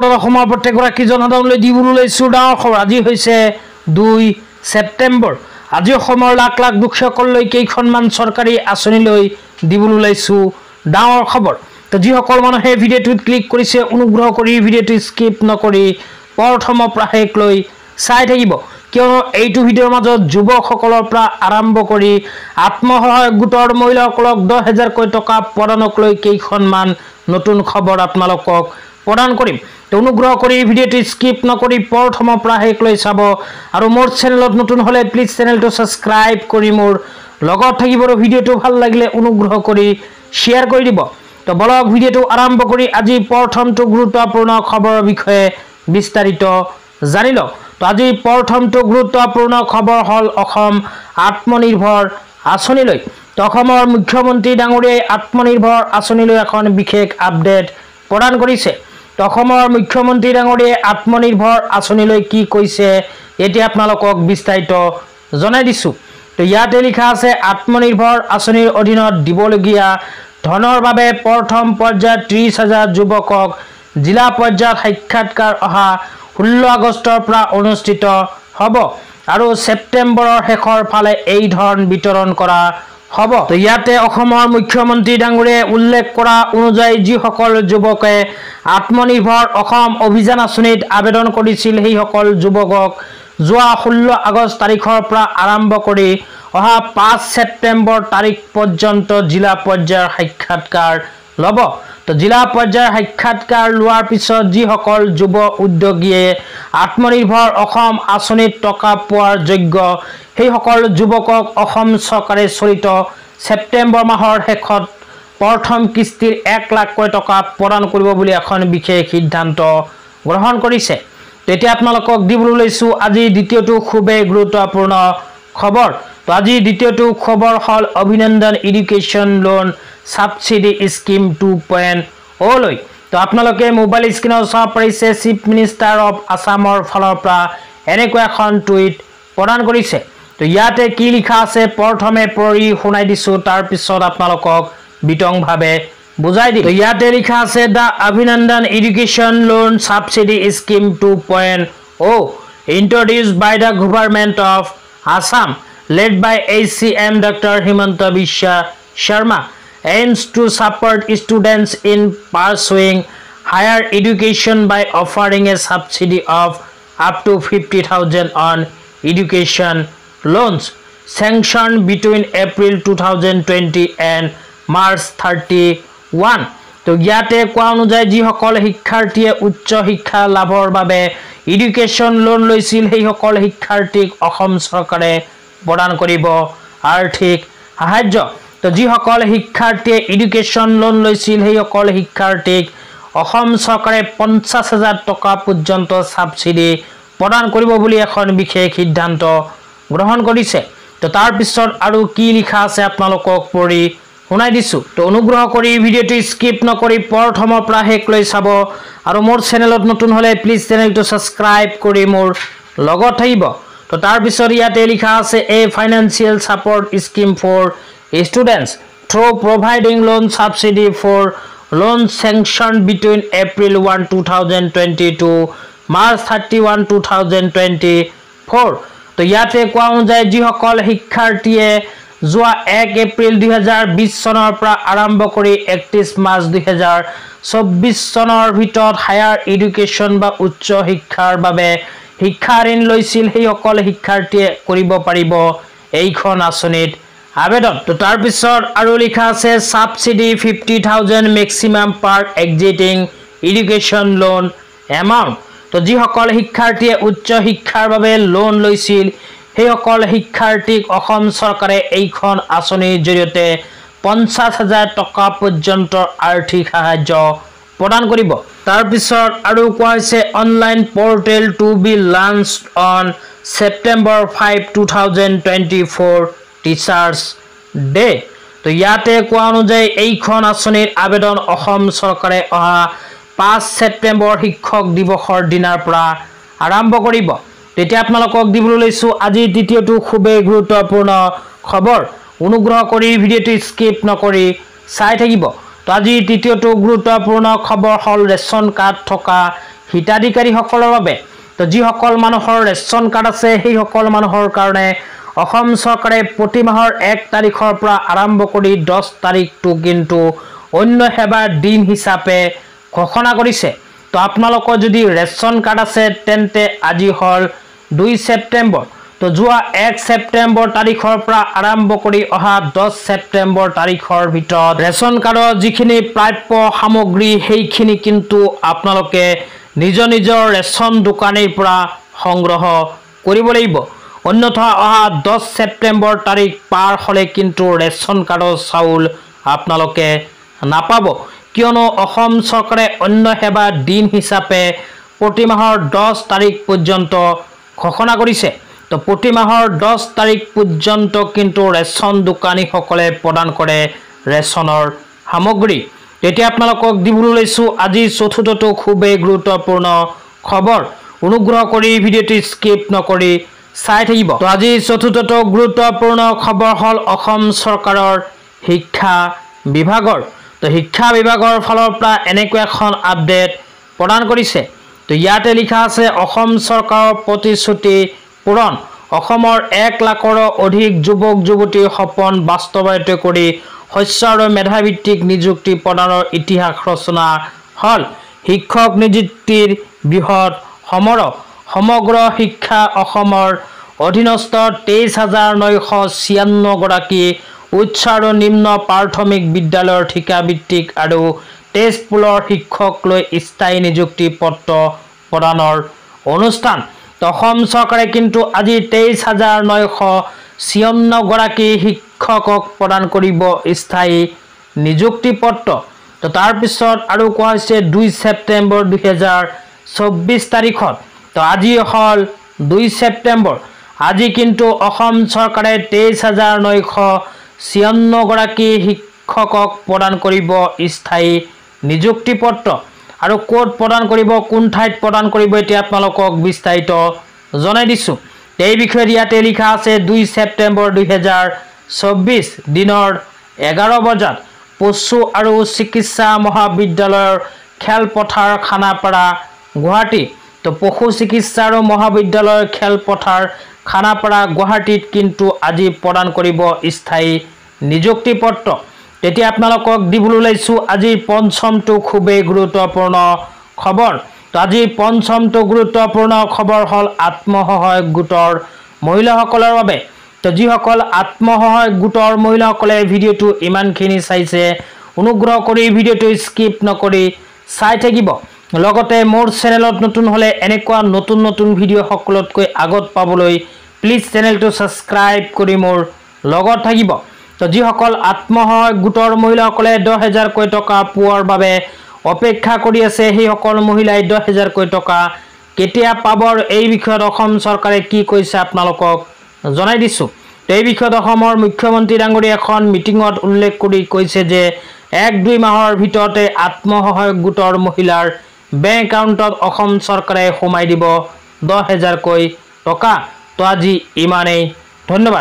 অসমৰ প্ৰত্যেকগৰাকী জনসাধাৰণলৈ দিবলৈ লৈছোঁ ডাঙৰ খবৰ। আজি হৈছে 2 ছেপ্টেম্বৰ। আজি অসমৰ লাখ লাখ দুখীয়াসকললৈ কেইখনমান চৰকাৰী আঁচনিলৈ দিবলৈ লৈছোঁ ডাঙৰ খবৰ। তো যিসকল মানুহে ভিডিঅ'টোত ক্লিক কৰিছে অনুগ্ৰহ কৰি ভিডিঅ'টো স্কিপ নকৰি প্ৰথমৰ পৰা শেষলৈ চাই থাকিব, কিয়নো এইটো ভিডিঅ'ৰ মাজত যুৱকসকলৰ পৰা আৰম্ভ কৰি আত্মসহায়ক গোটৰ মহিলাসকলক 10,000কৈ টকা প্ৰদানক লৈ কেইখনমান নতুন খবৰ আপোনালোকক প্ৰদান কৰিম। তো অনুগ্ৰহ কৰি ভিডিঅ'টো স্কিপ নকৰি প্ৰথমৰ পৰা শেষলৈ চাব, আৰু মোৰ চেনেলত নতুন হ'লে প্লিজ চেনেলটো ছাবস্ক্ৰাইব কৰি মোৰ লগত থাকিব। আৰু ভিডিঅ'টো ভাল লাগিলে অনুগ্ৰহ কৰি শ্বেয়াৰ কৰি দিব। তো বলক ভিডিঅ'টো আৰম্ভ কৰি আজি প্ৰথমটো গুৰুত্বপূৰ্ণ খবৰৰ বিষয়ে বিস্তাৰিত জানি লওঁ। তো আজি প্ৰথমটো গুৰুত্বপূৰ্ণ খবৰ হ'ল অসম আত্মনিৰ্ভৰ আঁচনিলৈ। তো অসমৰ মুখ্যমন্ত্ৰী ডাঙৰীয়াই আত্মনিৰ্ভৰ আঁচনিলৈ এখন বিশেষ আপডেট প্ৰদান কৰিছে। তো অসমৰ মুখ্যমন্ত্ৰী ডাঙৰীয়াই আত্মনিৰ্ভৰ আঁচনিলৈ কি কৈছে এতিয়া আপোনালোকক বিস্তাৰিত জনাই দিছোঁ। তো ইয়াতে লিখা আছে, আত্মনিৰ্ভৰ আঁচনিৰ অধীনত দিবলগীয়া ধনৰ বাবে প্ৰথম পৰ্যায়ত 30,000 যুৱকক জিলা পৰ্যায়ত সাক্ষাৎকাৰ অহা 16 আগষ্টৰ পৰা অনুষ্ঠিত হ'ব, আৰু ছেপ্টেম্বৰৰ শেষৰ ফালে এই ধন বিতৰণ কৰা হ'ব। তো ইয়াতে অসমৰ মুখ্যমন্ত্ৰী ডাঙৰীয়াই উল্লেখ কৰা অনুযায়ী যিসকল যুৱকে আত্মনিৰ্ভৰ অসম অভিযান আঁচনিত আবেদন কৰিছিল সেইসকল যুৱকক যোৱা 16 আগষ্ট তাৰিখৰ পৰা আৰম্ভ কৰি অহা 5 ছেপ্টেম্বৰ তাৰিখ পৰ্যন্ত জিলা পৰ্যায়ৰ সাক্ষাৎকাৰ ল'ব। তো জিলা পৰ্যায়ৰ সাক্ষাৎকাৰ লোৱাৰ পিছত যিসকল যুৱ উদ্যোগীয়ে আত্মনিৰ্ভৰ অসম আঁচনিত টকা পোৱাৰ যোগ্য সেইসকল যুৱকক অসম চৰকাৰে চলিত ছেপ্টেম্বৰ মাহৰ শেষত প্ৰথম কিস্তিৰ 1 লাখকৈ টকা প্ৰদান কৰিব বুলি এখন বিশেষ সিদ্ধান্ত গ্ৰহণ কৰিছে। তেতিয়া আপোনালোকক দিবলৈ লৈছোঁ আজি দ্বিতীয়টো খুবেই গুৰুত্বপূৰ্ণ খবৰ। তো আজি দ্বিতীয়টো খবৰ হ'ল অভিনন্দন এডুকেশ্যন লোন ছাবচিডি স্কিম 2.0 লৈ। তো আপোনালোকে মোবাইল স্ক্ৰীনত চাব পাৰিছে, চিফ মিনিষ্টাৰ অফ আছামৰ ফালৰ পৰা এনেকুৱা এখন টুইট প্ৰদান কৰিছে। তো ইয়াতে কি লিখা আছে প্ৰথমে পঢ়ি শুনাই দিছোঁ, তাৰপিছত আপোনালোকক বিতংভাৱে বুজাই দিম। তো ইয়াতে লিখা আছে, দ্য অভিনন্দন education loan subsidy scheme 2.0 introduced by the government of Assam led by HCM Dr. Himanta Biswa Sharma aims to support students in pursuing higher education by offering a subsidy of up to 50,000 on education loans sanctioned between April 2020 and March 31. তো ইয়াতে কোৱা অনুযায়ী যিসকল শিক্ষাৰ্থীয়ে উচ্চ শিক্ষা লাভৰ বাবে এডুকেশ্যন লোন লৈছিল সেইসকল শিক্ষাৰ্থীক অসম চৰকাৰে প্ৰদান কৰিব আৰ্থিক সাহায্য। তো যিসকল শিক্ষাৰ্থীয়ে এডুকেশ্যন লোন লৈছিল সেইসকল শিক্ষাৰ্থীক অসম চৰকাৰে 50,000 টকা পৰ্যন্ত ছাবচিডি প্ৰদান কৰিব বুলি এখন বিশেষ সিদ্ধান্ত গ্ৰহণ কৰিছে। তো তাৰপিছত আৰু কি লিখা আছে আপোনালোকক পঢ়ি শুনাই দিছোঁ। তো অনুগ্ৰহ কৰি ভিডিঅ'টো স্কিপ নকৰি প্ৰথমৰ পৰা শেষলৈ চাব, আৰু মোৰ চেনেলত নতুন হ'লে প্লিজ চেনেলটো ছাবস্ক্ৰাইব কৰি মোৰ লগত থাকিব। তো তাৰপিছত ইয়াতে লিখা আছে, a financial support scheme for students through providing loan subsidy for loan sanction between April 1, 2020 to March 31, 2024। তো ইয়াতে কোৱা অনুযায়ী যিসকল শিক্ষাৰ্থীয়ে যোৱা 1 এপ্ৰিল 2020 চনৰ পৰা আৰম্ভ কৰি 31 মাৰ্চ 2024 চনৰ ভিতৰত হায়াৰ এডুকেশ্যন বা উচ্চ শিক্ষাৰ বাবে শিক্ষা ঋণ লৈছিল সেইসকল শিক্ষাৰ্থীয়ে কৰিব পাৰিব এইখন আঁচনিত আবেদন। তো তাৰপিছত আৰু লিখা আছে, ছাবচিডি 50,000 মেক্সিমাম পাৰ এক্সিটিং এডুকেশ্যন লোন এমাউণ্ট। তো যিসকল শিক্ষাৰ্থীয়ে উচ্চ শিক্ষাৰ বাবে লোন লৈছিল সেইসকল শিক্ষাৰ্থীক অসম চৰকাৰে এইখন আঁচনিৰ জৰিয়তে 50,000 টকা পৰ্যন্ত আৰ্থিক সাহায্য প্ৰদান কৰিব। তাৰপিছত আৰু কোৱা হৈছে, online portal to be launched on September 5, 2024 teachers day. তো ইয়াতে কোৱা অনুযায়ী এইখন আঁচনিৰ আবেদন অসম চৰকাৰে অহা 5 ছেপ্টেম্বৰ শিক্ষক দিৱসৰ দিনাৰ পৰা আৰম্ভ কৰিব। তেতিয়া আপোনালোকক দিবলৈ লৈছোঁ আজি দ্বিতীয়টো খুবেই গুৰুত্বপূৰ্ণ খবৰ। অনুগ্ৰহ কৰি ভিডিঅ'টো স্কিপ নকৰি চাই থাকিব। তো আজি তৃতীয়টো গুৰুত্বপূৰ্ণ খবৰ হ'ল ৰেচন কাৰ্ড থকা হিতাধিকাৰীসকলৰ বাবে তো যিসকল মানুহৰ ৰেচন কাৰ্ড আছে সেই সকল মানুহৰ কাৰণে অসম চৰকাৰে প্ৰতি মাহৰ 1 তাৰিখৰ পৰা আৰম্ভ কৰি 10 তাৰিখটো কিন্তু অন্য সেৱাৰ দিন হিচাপে ঘোষণা কৰিছে। তো আপোনালোকৰ যদি ৰেচন কাৰ্ড আছে তেন্তে আজি হল 2 ছেপ্টেম্বৰ। তো যোৱা 1 ছেপ্টেম্বৰ তাৰিখৰ পৰা আৰম্ভ কৰি অহা 10 ছেপ্টেম্বৰ তাৰিখৰ ভিতৰত ৰেচন কাৰ্ডৰ যিখিনি প্ৰাপ্য সামগ্ৰী সেইখিনি কিন্তু আপোনালোকে নিজৰ নিজৰ ৰেচন দোকানৰ পৰা সংগ্ৰহ কৰিব লাগিব। অন্যথা অহা 10 ছেপ্টেম্বৰ তাৰিখ পাৰ হলে কিন্তু ৰেচন কাৰ্ডৰ চাউল আপোনালোকে নাপাব, কিয়নো অসম চৰকাৰে অন্য সেৱাৰ দিন হিচাপে প্ৰতি মাহৰ 10 তাৰিখ পৰ্যন্ত ঘোষণা কৰিছে। তো প্ৰতি মাহৰ 10 তাৰিখ পৰ্যন্ত কিন্তু ৰেচন দোকানীসকলে প্ৰদান কৰে ৰেচনৰ সামগ্ৰী। এতিয়া আপোনালোকক দিবলৈ লৈছো আজি চতুৰ্থটো খুবেই গুৰুত্বপূৰ্ণ খবৰ। অনুগ্ৰহ কৰি ভিডিঅ'টো স্কিপ নকৰি চাই থাকিব। তো আজি চতুৰ্থটো গুৰুত্বপূৰ্ণ খবৰ হল অসম চৰকাৰৰ শিক্ষা বিভাগৰ। তো শিক্ষা বিভাগৰ ফালৰ পৰা এনেকুৱা এখন আপডেট প্ৰদান কৰিছে। তো ইয়াতে লিখা আছে অসম চৰকাৰৰ প্ৰতিশ্ৰুতি পূৰণ, অসমৰ 1 লাখৰো অধিক যুৱক যুৱতীৰ সপোন বাস্তৱায়িত কৰি শস্য আৰু মেধাভিত্তিক নিযুক্তি প্ৰদানৰ ইতিহাস ৰচনা হল। শিক্ষক নিযুক্তিৰ বৃহৎ সমাৰোহ, সমগ্ৰ শিক্ষা অসমৰ অধীনস্থ 23,996 গৰাকী উচ্চ আৰু নিম্ন প্ৰাথমিক বিদ্যালয়ৰ ঠিকাভিত্তিক আৰু টেষ্ট পুলৰ শিক্ষক লৈ স্থায়ী নিযুক্তি পত্ৰ প্ৰদানৰ অনুষ্ঠান। অসম চৰকাৰে কিন্তু আজি 23,996 গৰাকী শিক্ষকক প্ৰদান কৰিব স্থায়ী নিযুক্তি পত্ৰ। তো তাৰ পিছত আৰু কোৱা হৈছে 2 ছেপ্টেম্বৰ 2024 তাৰিখত। তো আজি হল 2 ছেপ্টেম্বৰ। আজি কিন্তু অসম চৰকাৰে 23,996 গৰাকী শিক্ষকক প্ৰদান কৰিব স্থায়ী নিযুক্তি পত্ৰ। আৰু ক'ত প্ৰদান কৰিব, কোন ঠাইত প্ৰদান কৰিব এতিয়া আপোনালোকক বিস্তাৰিত জনাই দিছো। এই বিষয়ে ইয়াতে লিখা আছে 2 ছেপ্টেম্বৰ 2024 দিনৰ 11 বজাত পশু আৰু চিকিৎসা মহাবিদ্যালয়ৰ খেলপথাৰ খানাপাৰা গুৱাহাটী। তো পশু চিকিৎসা আৰু মহাবিদ্যালয়ৰ খেলপথাৰ খানাপাৰা গুৱাহাটীত কিন্তু আজি প্ৰদান কৰিব স্থায়ী নিযুক্তি পত্ৰ। তেতিয়া আপোনালোকক দিবলৈ লৈছো আজিৰ পঞ্চমটো খুবেই গুৰুত্বপূৰ্ণ খবৰ। তো আজিৰ পঞ্চমটো গুৰুত্বপূৰ্ণ খবৰ হল আত্মসহায়ক গোটৰ মহিলাসকলৰ বাবে। তো যিসকল আত্মসহায়ক গোটৰ মহিলাসকলে ভিডিঅ'টো ইমানখিনি চাইছে অনুগ্ৰহ কৰি ভিডিঅ'টো স্কিপ নকৰি চাই থাকিব। লগতে মোৰ চেনেলত নতুন হলে এনেকুৱা নতুন নতুন ভিডিঅ' সকলোতকৈ আগত পাবলৈ প্লিজ চেনেলটো ছাবস্ক্ৰাইব কৰি মোৰ লগত থাকিব। তো যিসকল আত্মসহায়ক গোটৰ মহিলাসকলে 10,000কৈ টকা পোৱাৰ বাবে অপেক্ষা কৰি আছে সেইসকল মহিলাই 10,000কৈ টকা কেতিয়া পাব এই বিষয়ত অসম চৰকাৰে কি কৈছে আপোনালোকক জনাই দিছো। এই বিষয়ত অসমৰ মুখ্যমন্ত্ৰী ডাঙৰীয়া এখন মিটিঙত উল্লেখ কৰি কৈছে যে 1-2 মাহৰ ভিতৰতে আত্মসহায়ক গোটৰ মহিলাৰ বেংক একাউণ্টত অসম চৰকাৰে সোমাই দিব 10,000কৈ টকা। তো আজি ইমানেই, ধন্যবাদ।